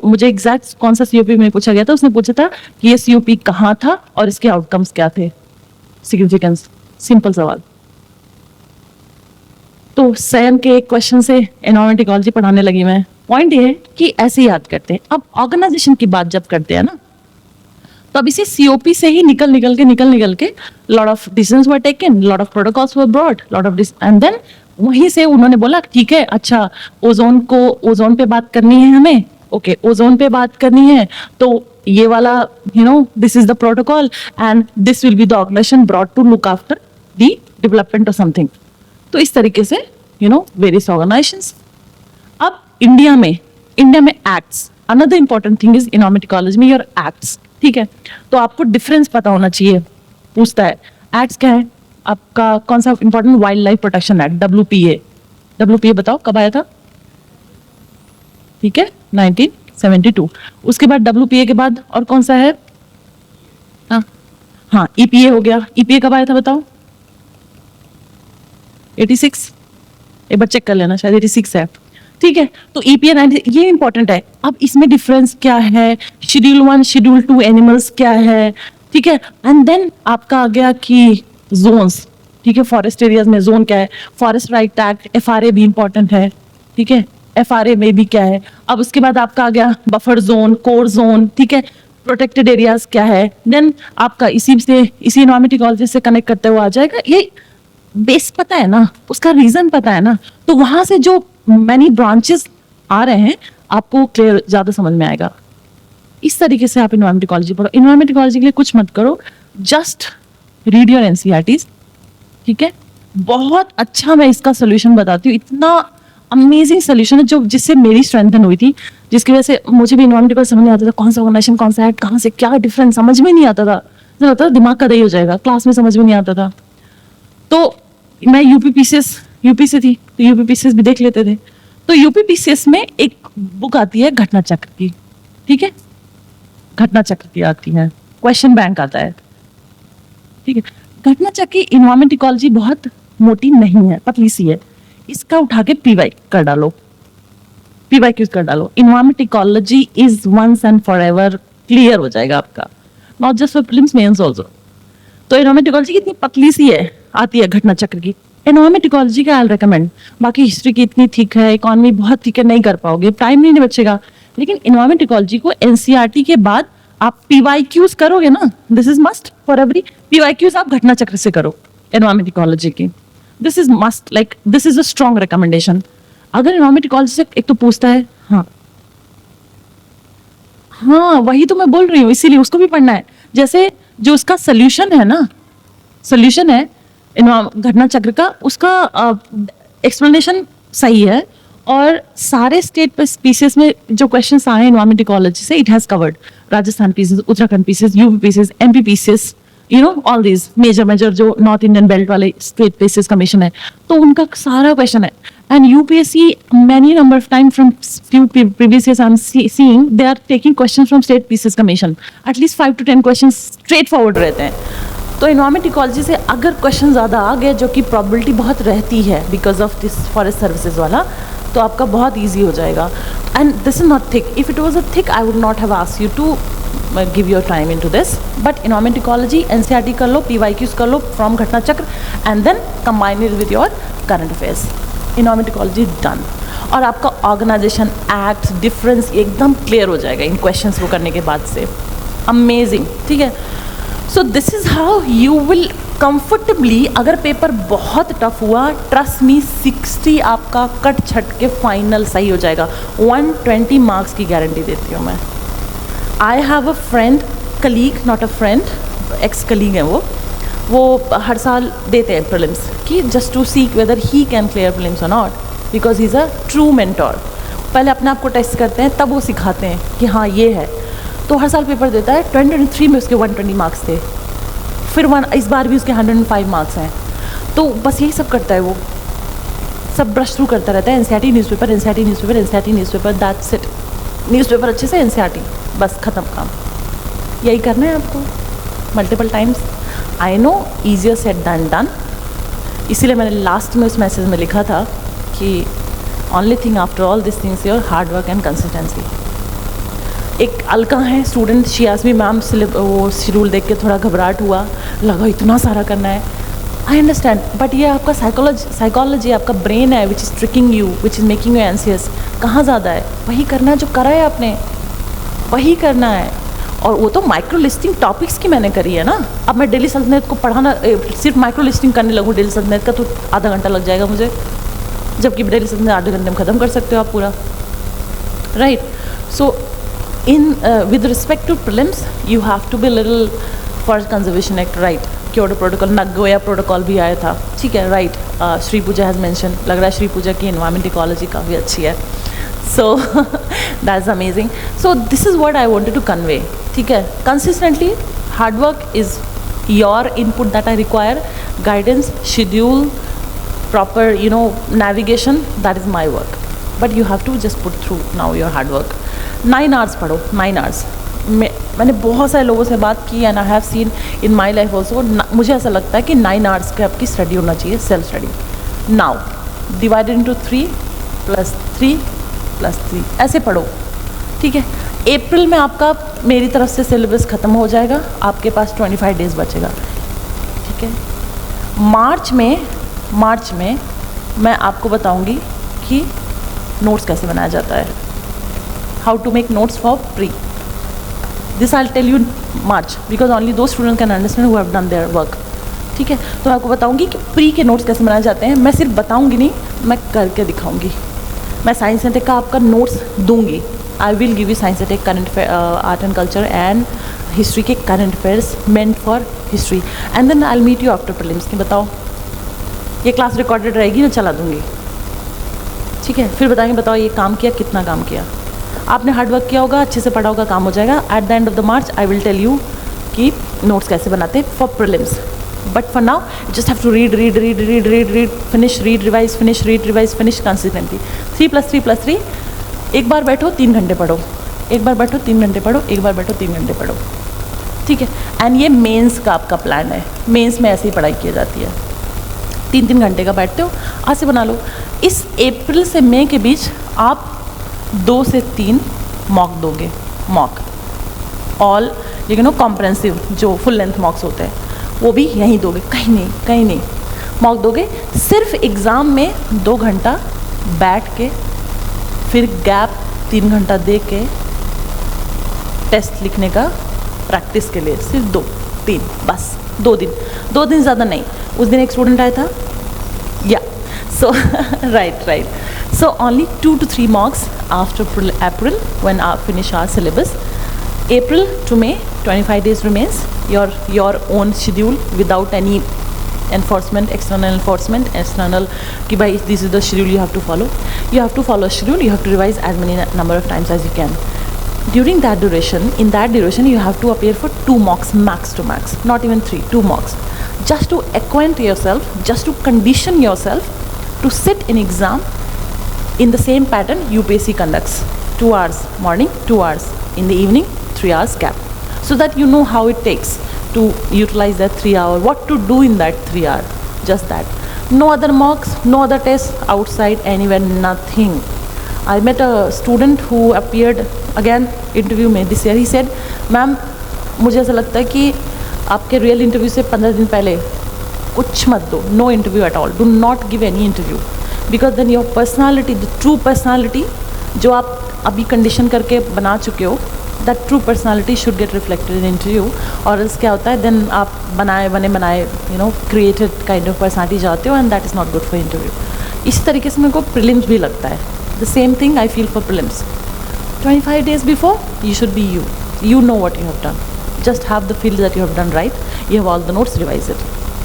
मुझे एग्जैक्ट कौन सा COP में पूछा गया था, उसने पूछा था कि ये COP कहाँ था और इसके आउटकम्स क्या थे, सिग्निफिकेंस, सिंपल सवाल। तो सैम के एक क्वेश्चन से एनवायरमेंट इकोलॉजी पढ़ाने लगी मैं। पॉइंट ये है कि ऐसे याद करते हैं। अब ऑर्गेनाइजेशन की बात जब करते हैं ना, तो अब इसी COP से ही निकल के lot of decisions were taken, lot of protocols were brought, lot of and then वहीं से उन्होंने बोला ठीक है, अच्छा ओजोन पे बात करनी है हमें, ओके ओजोन पे बात करनी है, तो ये वाला this is the protocol and this will be the organisation brought to look after the development of something. तो इस तरीके से वेरियस ऑर्गेनाइजेशंस। अब इंडिया में acts, another important thing is environment ecology में योर एक्ट्स, ठीक है। तो आपको डिफरेंस पता होना चाहिए, पूछता है एक्ट्स क्या है आपका, कौन सा important, wild life protection act, WPA बताओ कब आया था, ठीक है 1972। उसके बाद डब्ल्यूपीए के बाद और कौन सा है, हाँ ईपीए हो गया। ईपीए कब आया था बताओ, 86, एक बार चेक कर लेना, शायद 86 है, ठीक है। तो ईपीए 90, ये इंपॉर्टेंट है। अब इसमें डिफरेंस क्या है, शेड्यूल 1 शेड्यूल 2 एनिमल्स क्या है, ठीक है। एंड देन आपका आ गया कि जोन्स, ठीक है, फॉरेस्ट एरियाज में जोन क्या है, फॉरेस्ट राइट एक्ट, एफआरए भी इंपॉर्टेंट है, ठीक है, एफआरए में भी क्या है। अब उसके बाद आपका आ गया बफर जोन, कोर जोन, ठीक है, प्रोटेक्टेड एरियाज क्या है। देन आपका इसी इन्वायरमेंट इकोलॉजी से कनेक्ट करते हुए आ जाएगा, ये बेस पता है ना, उसका रीजन पता है ना, तो वहां से जो मैनी ब्रांचेस आ रहे हैं आपको क्लियर ज्यादा समझ में आएगा। इस तरीके से आप इन्वायरमेंट इकोलॉजी पढ़ो। इन्वायरमेंट इकोलॉजी के लिए कुछ मत करो, जस्ट रीड योर एनसीईआरटीज, ठीक है। बहुत अच्छा मैं इसका सोल्यूशन बताती हूँ, इतना अमेजिंग सोल्यूशन है जो जिससे मेरी स्ट्रेंथन हुई थी, जिसकी वजह से मुझे भी इन्वायरमेंट समझ नहीं आता था, कौन सा ऑर्गेनाइजेशन कौन सा एक्ट कहाँ से क्या डिफरेंस समझ में नहीं आता था, मुझे लगता था दिमाग का दही हो जाएगा, क्लास में समझ में नहीं आता था। तो मैं यूपी से थी, तो यूपीपीसीएस भी देख लेते थे। तो यूपीपीसीएस में एक बुक आती है घटना चक्र की, ठीक है, घटना चक्र की आती है, क्वेश्चन बैंक आता है, ठीक है। घटना चक्र की इन्वायरमेंट इकोलॉजी बहुत मोटी नहीं है, पतली सी है, इसका उठा के पीवाई कर डालो, पीवाई क्यूज कर डालो, environment ecology is once and forever clear हो जाएगा आपका, not just for prelims mains also. तो इन्वायरमेंट इकोलॉजी कितनी पतली सी है, आती है घटना चक्र की। इन्वायरमेंट इकोलॉजी का आई रेकमेंड, बाकी हिस्ट्री की इतनी थिक है, इकोनॉमी बहुत थिक है, नहीं कर पाओगे, टाइम नहीं बचेगा। लेकिन इन्वायरमेंट इकोलॉजी को एनसीईआरटी के बाद आप पीवाईक्यूज करोगे ना, this is must for every, PYQs आप घटना चक्र से करो इन्वायरमेंट इकोलॉजी की, this is must, like this is a strong recommendation. अगर इन्वायरमेंट इकोलॉजी से एक तो पूछता है, हाँ वही तो मैं बोल रही हूँ, इसीलिए उसको भी पढ़ना है। जैसे जो उसका सोल्यूशन है ना, सोल्यूशन है घटना चक्र का, उसका एक्सप्लेनेशन सही है, और सारे स्टेट स्पीसीज में जो क्वेश्चंस आए इन्वायरमेंट इकोलॉजी से, it has covered Rajasthan PCS, Uttarakhand PCS, UP PCS, MP PCS, you know all these major जो नॉर्थ इंडियन बेल्ट वाले स्टेट पीसेस कमीशन है, तो उनका सारा क्वेश्चन है। And UPSC many number of time from few previous years I'm seeing they are taking questions from state pieces commission, at least 5 to 10 questions straight forward रहते हैं। तो इन्वायरमेंट इकोलॉजी से अगर क्वेश्चन ज़्यादा आ गए, जो कि प्रोबेबिलिटी बहुत रहती है because of this forest services वाला, तो आपका बहुत ईजी हो जाएगा। And this is not thick, if it was a thick I would not have asked you to give your time in to this, but environment ecology NCERT कर लो, पीवाईक्यूज कर लो from Ghatna Chakra, and then combine it with your current affairs, environment ecology done. और आपका ऑर्गेनाइजेशन एक्ट डिफरेंस एकदम क्लियर हो जाएगा इन क्वेश्चंस को करने के बाद से, अमेजिंग, ठीक है। So this is how you will comfortably, अगर पेपर बहुत टफ हुआ, ट्रस्ट मी 60 आपका कट छट के फाइनल सही हो जाएगा, 120 मार्क्स की गारंटी देती हूँ मैं। I have a friend, colleague, not a friend, ex colleague है वो हर साल देते हैं प्रीलिम्स कि just to see whether he can clear prelims और not, because he is a true mentor. पहले अपने आप को टेस्ट करते हैं, तब वो सिखाते हैं कि हाँ ये है। तो हर साल पेपर देता है, 2023 में उसके 120 मार्क्स थे, फिर इस बार भी उसके 105 मार्क्स हैं। तो बस यही सब करता है वो, सब ब्रश थ्रू करता रहता है, NCERT newspaper, NCERT newspaper, NCERT newspaper, that's it, newspaper अच्छे से, एनसीईआरटी, बस ख़त्म काम। यही करना है आपको multiple times. I know easier said then done, इसीलिए मैंने लास्ट में उस मैसेज में लिखा था कि only thing after all this things your hard work and consistency. एक अलका है student, she asked me ma'am, वो शेड्यूल देख के थोड़ा घबराहट हुआ, लगा इतना सारा करना है। आई अंडरस्टैंड, बट ये आपका साइकोलॉजी आपका ब्रेन है which is tricking you, which is making you anxious. कहाँ ज़्यादा है, वही करना है जो करा है आपने, वही करना है। और वो तो माइक्रो लिस्टिंग टॉपिक्स की मैंने करी है ना। अब मैं डेली सल्तनत को पढ़ाना, सिर्फ माइक्रो लिस्टिंग करने लगूँ डेली सल्तनत का, तो आधा घंटा लग जाएगा मुझे, जबकि डेली सल्तनत आधे घंटे में ख़त्म कर सकते हो आप पूरा, right. So in with respect to prelims you have to be little forest conservation act, right, Kyoto protocol, Nagoya protocol भी आया था, ठीक है, right. Shri Pooja has mention, लग रहा है श्री पूजा की इन्वायरमेंट इकोलॉजी काफ़ी अच्छी है। So that's amazing. So this is what I wanted to convey. ठीक है, consistently hard work is your input that I require, guidance, schedule, proper navigation, that is my work. But you have to just put through now your hard work. 9 hours पढ़ो, 9 hours. मैंने बहुत सारे लोगों से बात की and I have seen in my life also. मुझे ऐसा लगता है कि 9 आवर्स का आपकी स्टडी होना चाहिए, self study. Now divided into 3 + 3 + 3 ऐसे पढ़ो. ठीक है, अप्रैल में आपका मेरी तरफ से सिलेबस ख़त्म हो जाएगा, आपके पास 25 डेज़ बचेगा. ठीक है, मार्च में मैं आपको बताऊंगी कि नोट्स कैसे बनाया जाता है, how to make notes for pre. This I tell you march because only दो student can understand who have done their work. ठीक है, तो मैं आपको बताऊंगी कि प्री के नोट्स कैसे बनाए जाते हैं. मैं सिर्फ बताऊंगी नहीं, मैं करके दिखाऊंगी. मैं साइंस एंड टेक का आपका नोट्स दूंगी. I will give you science and tech current art and culture and history के current affairs meant for history. And then I will meet you after prelims कि बताओ ये क्लास रिकॉर्डेड रहेगी ना, चला दूंगी. ठीक है, फिर बताएंगे बताओ ये काम किया, कितना काम किया. आपने हार्डवर्क किया होगा, अच्छे से पढ़ा होगा, काम हो जाएगा. At the end of the March I will tell you कि नोट्स कैसे बनाते हैं for prelims. But for now just have to read, finish, read, revise, finish consistently. 3 + 3 + 3. एक बार बैठो 3 घंटे पढ़ो, एक बार बैठो 3 घंटे पढ़ो, एक बार बैठो 3 घंटे पढ़ो. ठीक है, एंड ये मेंस का आपका प्लान है. मेंस में ऐसे ही पढ़ाई की जाती है. 3-3 घंटे का बैठते हो, आज से बना लो. इस अप्रैल से मई के बीच आप 2 से 3 मॉक दोगे. मॉक ऑल कॉम्प्रेंसिव जो फुल लेंथ मॉक्स होते हैं वो भी यहीं दोगे, कहीं नहीं मॉक दोगे. सिर्फ एग्ज़ाम में 2 घंटा बैठ के फिर गैप 3 घंटा दे के टेस्ट लिखने का प्रैक्टिस के लिए सिर्फ 2-3 बस 2 दिन ज़्यादा नहीं. उस दिन एक स्टूडेंट आया था या so right. So only 2 to 3 mocks after April when I finish our syllabus. April to May 25 days remains. Your own schedule without any external enforcement कि भाई this is the schedule you have to follow. You have to follow a schedule. You have to revise as many number of times as you can. During that duration, you have to appear for 2 mocks max to max, not even 3, 2 mocks. Just to acquaint yourself, just to condition yourself to sit in exam in the same pattern UPSC conducts. 2 hours morning, 2 hours in the evening, 3 hours gap. So that you know how it takes to utilize that 3 hour, what to do in that 3 hour, just that. No other mocks, no other tests outside, anywhere, nothing. I met a student who appeared again interview में this year. He said, ma'am मुझे ऐसा लगता है कि आपके रियल इंटरव्यू से 15 दिन पहले कुछ मत दो. No interview at all. Do not give any interview because then your personality, the true personality जो आप अभी कंडीशन करके बना चुके हो, that true personality should get reflected in interview. और इस क्या होता है देन आप बनाए क्रिएटेड काइंड ऑफ पर्सनालिटी जाते हो and that is not good for interview. इसी तरीके से मेरे को प्रीलिम्स भी लगता है. The same thing I feel for prelims. 25 days before you should be you know what you have done. Just have the feel that you have done right. You have all the notes, revise it.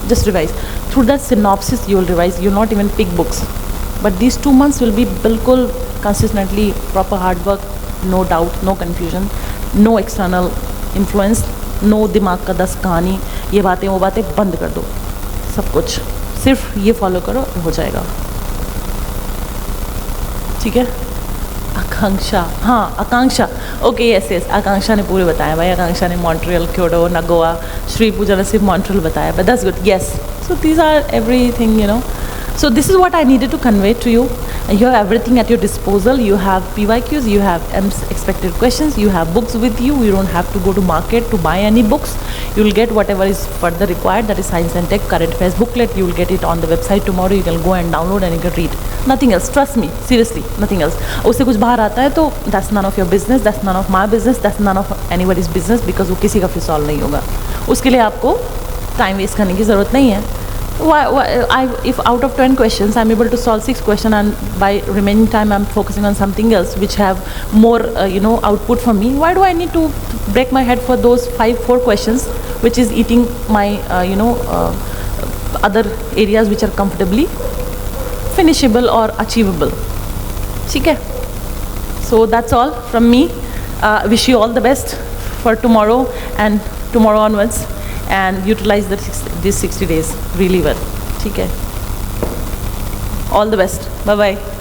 Just revise. Through that synopsis you will revise. You will not even pick books. But these 2 months will be bilkul consistently proper hard work, no doubt, no confusion, no external influence, no दिमाग का 10 कहानी, ये बातें वो बातें बंद कर दो. सब कुछ सिर्फ ये फॉलो करो, हो जाएगा. ठीक है. आकांक्षा ओके यस आकांक्षा ने पूरे बताया भाई. आकांक्षा ने Montreal, Kyoto, Nagoya, Shri Pooja ने सिर्फ मॉन्ट्रियल बताया. But that's good. Yes, so these are everything. So this is what I needed to convey to you. You have everything at your disposal. You have PYQs, you have expected questions, you have books with you. You don't have to go to market to buy any books. You will get whatever is further required, that is Science and Tech current affairs booklet. You will get it on the website tomorrow. You can go and download and you can read. Nothing else. Trust me, seriously, nothing else. उससे कुछ बाहर आता है तो that's none of your business, that's none of my business, that's none of anybody's business because वो किसी का फिर सॉल्व नहीं होगा. उसके लिए आपको टाइम वेस्ट करने की ज़रूरत नहीं है. If out of 10 questions I'm able to solve 6 questions and by remaining time I'm focusing on something else which have more output for me, why do I need to break my head for those 4 questions which is eating my other areas which are comfortably finishable or achievable. ठीक है. So that's all from me. Wish you all the best for tomorrow and tomorrow onwards, and utilize these 60 days really well. ठीक है? All the best. Bye bye.